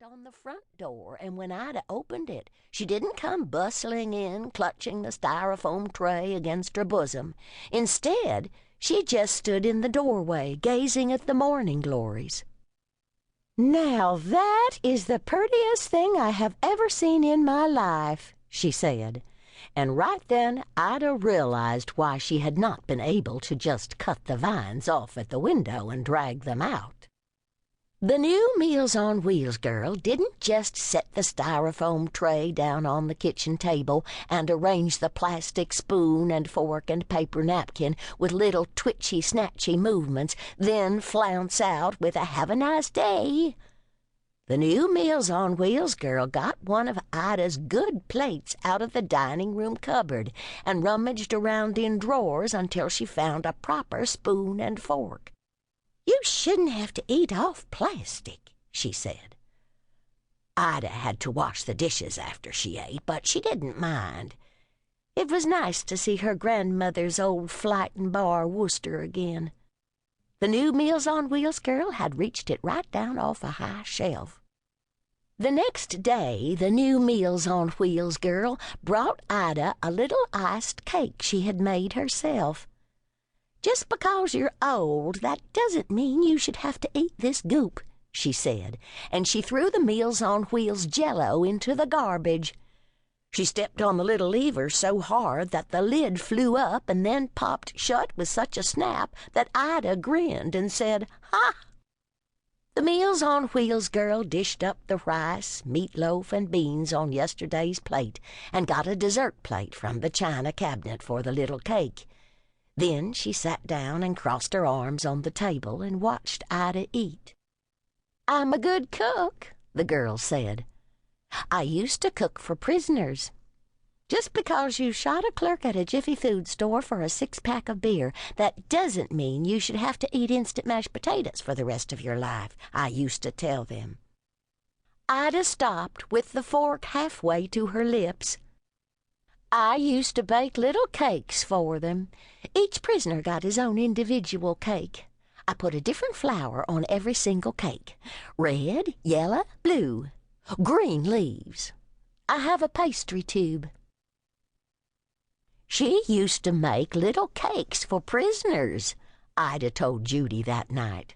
on the front door, and when Ida opened it, she didn't come bustling in, clutching the styrofoam tray against her bosom. Instead, she just stood in the doorway, gazing at the morning glories. "Now that is the prettiest thing I have ever seen in my life," she said. And right then Ida realized why she had not been able to just cut the vines off at the window and drag them out. The new Meals on Wheels girl didn't just set the styrofoam tray down on the kitchen table and arrange the plastic spoon and fork and paper napkin with little twitchy, snatchy movements, then flounce out with a "Have a nice day." The new Meals on Wheels girl got one of Ida's good plates out of the dining room cupboard and rummaged around in drawers until she found a proper spoon and fork. "You shouldn't have to eat off plastic," she said. Ida had to wash the dishes after she ate, but she didn't mind. It was nice to see her grandmother's old flight and bar Worcester again. The new Meals on Wheels girl had reached it right down off a high shelf. The next day, the new Meals on Wheels girl brought Ida a little iced cake she had made herself. "Just because you're old, that doesn't mean you should have to eat this goop," she said, and she threw the Meals on Wheels Jell-O into the garbage. She stepped on the little lever so hard that the lid flew up and then popped shut with such a snap that Ida grinned and said, "Ha!" The Meals on Wheels girl dished up the rice, meatloaf, and beans on yesterday's plate and got a dessert plate from the china cabinet for the little cake. Then she sat down and crossed her arms on the table and watched Ida eat. "I'm a good cook," the girl said. "I used to cook for prisoners. Just because you shot a clerk at a Jiffy Food store for a six-pack of beer, that doesn't mean you should have to eat instant mashed potatoes for the rest of your life," I used to tell them. Ida stopped with the fork halfway to her lips. "I used to bake little cakes for them. Each prisoner got his own individual cake. I put a different flour on every single cake. Red, yellow, blue, green leaves. I have a pastry tube." "She used to make little cakes for prisoners," Ida told Judy that night.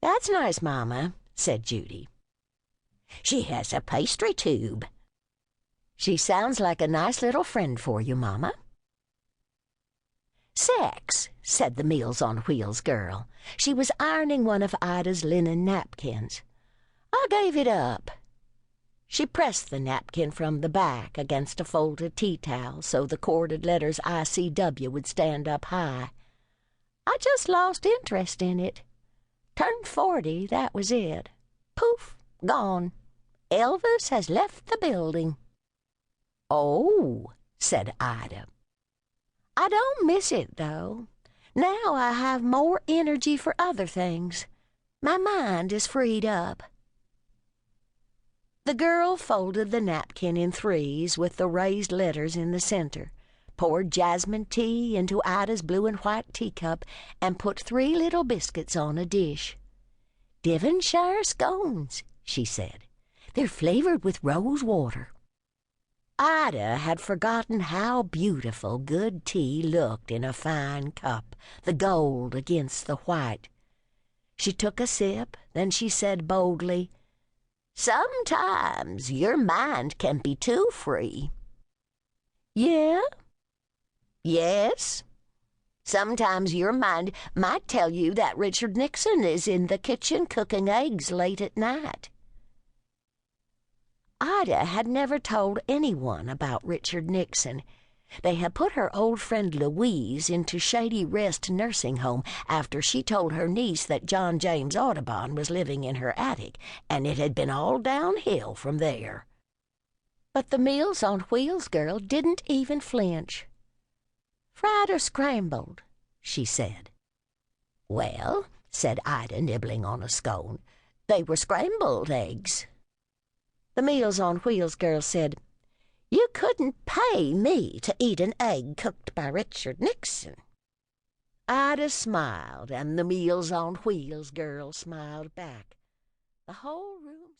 "That's nice, Mama," said Judy. "She has a pastry tube." "She sounds like a nice little friend for you, Mama." "Sex," said the Meals on Wheels girl. She was ironing one of Ida's linen napkins. "I gave it up." She pressed the napkin from the back against a folded tea towel so the corded letters ICW would stand up high. "I just lost interest in it. Turned 40, that was it. Poof, gone. Elvis has left the building." "Oh," said Ida. "I don't miss it, though. Now I have more energy for other things. My mind is freed up." The girl folded the napkin in threes with the raised letters in the center, poured jasmine tea into Ida's blue and white teacup, and put 3 little biscuits on a dish. "Devonshire scones," she said. "They're flavored with rose water." Ida had forgotten how beautiful good tea looked in a fine cup, the gold against the white. She took a sip, then she said boldly, "Sometimes your mind can be too free." "Yeah?" "Yes. Sometimes your mind might tell you that Richard Nixon is in the kitchen cooking eggs late at night." Ida had never told anyone about Richard Nixon. They had put her old friend Louise into Shady Rest nursing home after she told her niece that John James Audubon was living in her attic, and it had been all downhill from there. But the Meals on Wheels girl didn't even flinch. "Fried or scrambled?" she said. "Well," said Ida, nibbling on a scone, "they were scrambled eggs." The Meals on Wheels girl said, "You couldn't pay me to eat an egg cooked by Richard Nixon." Ida smiled, and the Meals on Wheels girl smiled back. The whole room